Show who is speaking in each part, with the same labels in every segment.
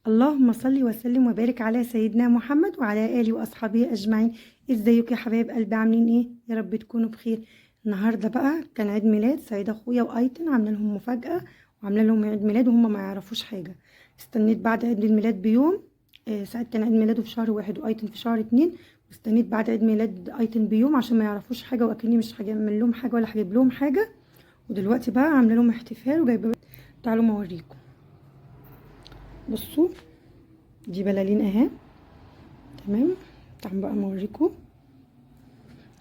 Speaker 1: اللهم صل وسلم وبارك على سيدنا محمد وعلى آله وأصحابه أجمعين. ازيكم يا حبايب قلبي، عاملين ايه؟ يا رب تكونوا بخير. النهارده بقى كان عيد ميلاد سعيد اخويا وايتن، عامله لهم مفاجأة وعامله لهم عيد ميلاد وهم ما يعرفوش حاجة. استنيت بعد عيد الميلاد بيوم. سعيد كان عيد ميلاده في شهر 1 وايتن في شهر 2. واستنيت بعد عيد ميلاد ايتن بيوم عشان ما يعرفوش حاجة، واكني مش هعمل لهم حاجة ولا هجيب لهم حاجة. ودلوقتي بقى عامله لهم احتفال وجايبه. تعالوا ما اوريكم. بصوا، دي بلالين اهي. تمام. تعالوا بقى اوريكم.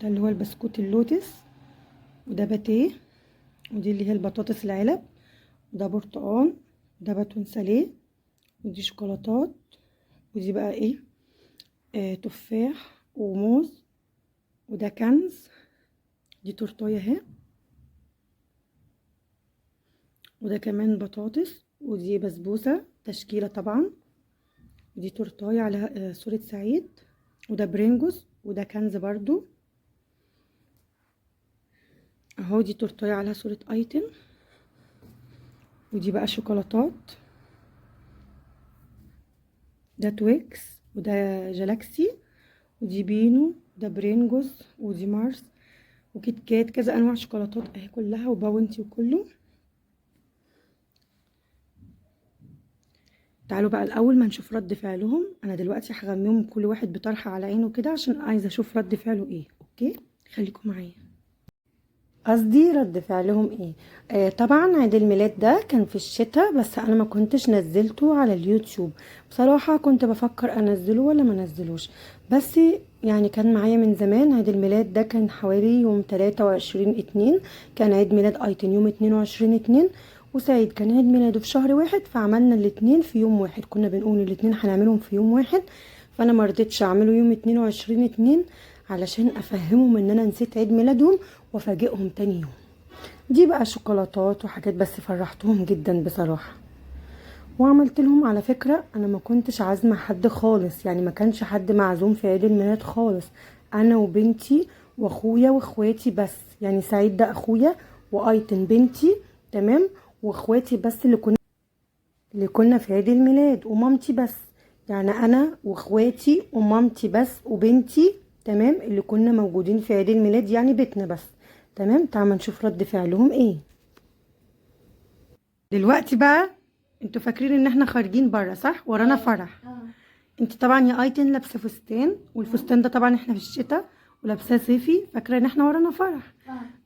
Speaker 1: ده اللي هو البسكوت اللوتس، وده باتيه، ودي اللي هي البطاطس العلب، وده برتقان، وده باتون ساليه، ودي شوكولاتات، ودي بقى ايه، تفاح وموز، وده كنز، دي تورتايه اهي، وده كمان بطاطس، ودي بسبوسه تشكيله طبعا، ودي تورتايه على صوره سعيد، وده برينجوس، وده كنز برضو اهو، دي تورتايه على صوره ايتم، ودي بقى شوكولاتات، ده تويكس، وده جالاكسي، ودي بينو، ده برينجوس، ودي مارس، وكيت كات، كذا انواع شوكولاتات اهي كلها، وباونتي وكله. تعالوا بقى الاول ما نشوف رد فعلهم. انا دلوقتي هغميهم كل واحد بطرحه على عينه كده عشان عايزه اشوف رد فعله ايه. اوكي، خليكم معايا. قصدي رد فعلهم ايه. طبعا عيد الميلاد ده كان في الشتاء، بس انا ما كنتش نزلته على اليوتيوب. بصراحة كنت بفكر انزله ولا ما نزلوش، بس يعني كان معايا من زمان. عيد الميلاد ده كان حوالي يوم 23/2. كان عيد ميلاد ايتن يوم 22/2، وسعيد كان عيد ميلاده في شهر 1. فعملنا الاتنين في يوم واحد، كنا بنقول الاتنين هنعملهم في يوم واحد. فانا مرضتش اعمله يوم 22/2 علشان افهمهم ان انا نسيت عيد ميلادهم وافاجئهم تاني يوم. دي بقى شوكولاتات وحاجات، بس فرحتهم جدا بصراحة. وعملت لهم، على فكرة انا ما كنتش عازمة حد خالص، يعني ما كانش حد معزوم في عيد الميلاد خالص. انا وبنتي واخويا واخواتي بس، يعني سعيد ده اخويا وايتن بنتي. تمام. واخواتي بس اللي كنا في عيد الميلاد، ومامتي بس. يعني انا واخواتي ومامتي بس وبنتي، تمام، اللي كنا موجودين في عيد الميلاد، يعني بيتنا بس. تمام. تعالوا نشوف رد فعلهم ايه. دلوقتي بقى انتوا فاكرين ان احنا خارجين بره، صح؟ ورانا فرح. انت طبعا يا ايتن لابسه فستان، والفستان ده طبعا احنا في الشتاء ولابساه صيفي، فاكره ان احنا ورانا فرح.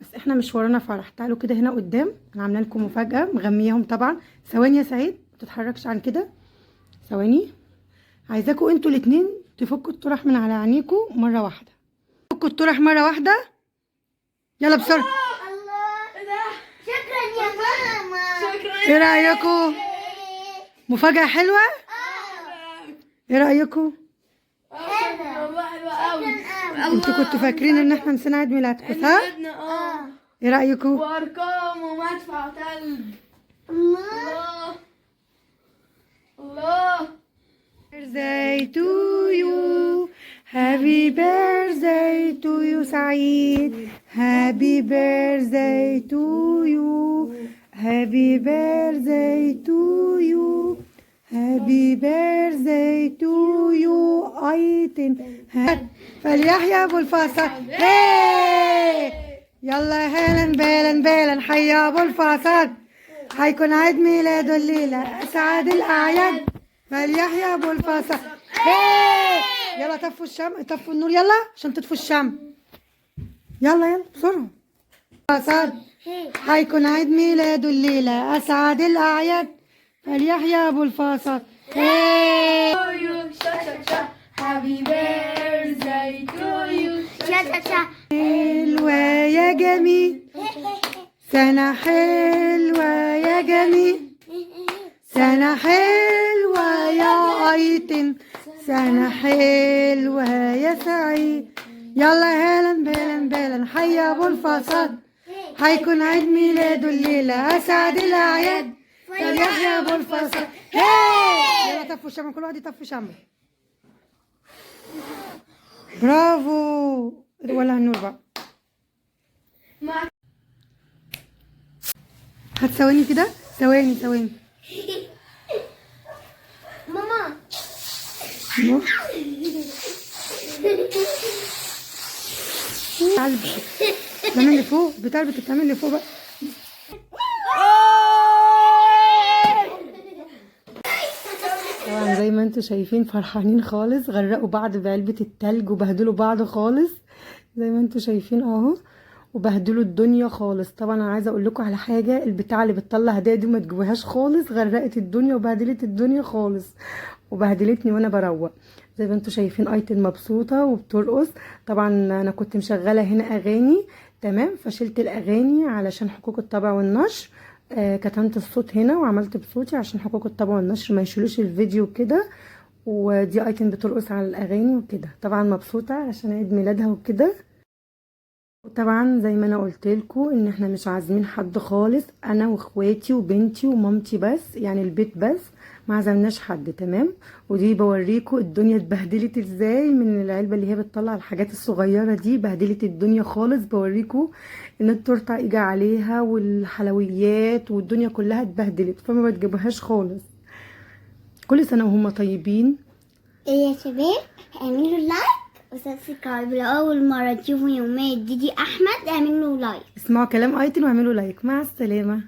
Speaker 1: بس احنا مش ورانا فرح. تعالوا كده هنا قدام، انا عامله لكم مفاجاه مغمياهم طبعا. ثواني يا سعيد، ما تتحركش عن كده. ثواني. عايزاكم انتوا الاتنين تفكوا الطرح من على عينيكم مره واحده. فكوا الطرح مره واحده. يلا بسرعه.
Speaker 2: الله. شكرا يا ماما. شكرا.
Speaker 1: ايه رايكم؟ مفاجاه حلوه. ايه رايكم؟
Speaker 2: حلو والله، حلوة قوي.
Speaker 1: انتوا كنتوا فاكرين ان احنا نسينا عيد ميلادكم، صح؟ ايه رايكم؟
Speaker 2: وارقام ومدفع وتلج. الله الله.
Speaker 1: birthday to you, happy birthday to you سعيد, happy birthday to you, happy birthday to you, happy birthday to you ايتن. فليحيى ابو الفصل. يلا هلا بلا بلا، حي ابو الفصل. هيكون عيد ميلاده الليله اسعد الاعياد. فليحيى ابو الفصل. يلا طفوا الشمع، طفوا النور يلا عشان تطفوا الشمع. يلا يلا بسرعه. فصل. هيكون عيد ميلاده الليله اسعد الاعياد. فليحيى ابو الفصل.
Speaker 2: Happy birthday to you.
Speaker 1: حلوة يا جميل، سنة حلوة يا جميل، سنة حلوة يا ايتن، سنة حلوة يا سعيد. يلا هلا بلا بلا، حي ابو الفصل. هيكون عيد ميلاده الليلة اسعد الاعياد. فليحيى ابو الفصل. يلا طفوا الشمع، كل واحد يطفي شمع. برافو. ولع النور بقى. هات ثواني كده، ثواني.
Speaker 2: ماما
Speaker 1: بتعمل اللي فوق، بتعمل اللي فوق بقى. طبعا زي ما انتوا شايفين فرحانين خالص، غرقوا بعض بعلبة التلج وبهدلوا بعض خالص زي ما انتوا شايفين اهو، وبهدلوا الدنيا خالص. طبعا انا عايزه اقول لكم على حاجه، البتاع اللي بتطلع هدايا دي ما تجيبوهاش خالص، غرقت الدنيا وبهدلت الدنيا خالص، وبهدلتني وانا بروق. زي ما انتوا شايفين ايتن مبسوطه وبترقص. طبعا انا كنت مشغله هنا اغاني تمام، فشلت الاغاني علشان حقوق الطبع والنشر. كتمت الصوت هنا وعملت بصوتي عشان حقوق الطبع والنشر ما يشيلوش الفيديو كده. ودي ايتن بترقص على الاغاني وكده، طبعا مبسوطه عشان عيد ميلادها وكده. وطبعا زي ما انا قلت لكم ان احنا مش عازمين حد خالص، انا واخواتي وبنتي ومامتي بس، يعني البيت بس، ما عزمناش حد تمام. ودي بوريكم الدنيا اتبهدلت ازاي من العلبه اللي هي بتطلع الحاجات الصغيره دي، بهدلت الدنيا خالص. بوريكم ان التورته اجى عليها والحلويات والدنيا كلها اتبهدلت، فما بتجيبوهاش خالص. كل سنه وهم طيبين.
Speaker 3: يا شباب اعملوا لايك وسبسكرايب، لو اول مره تشوفوا يوميات ديدي احمد اعملوا لايك.
Speaker 1: اسمعوا كلام ايتن واعملوا لايك. مع السلامه.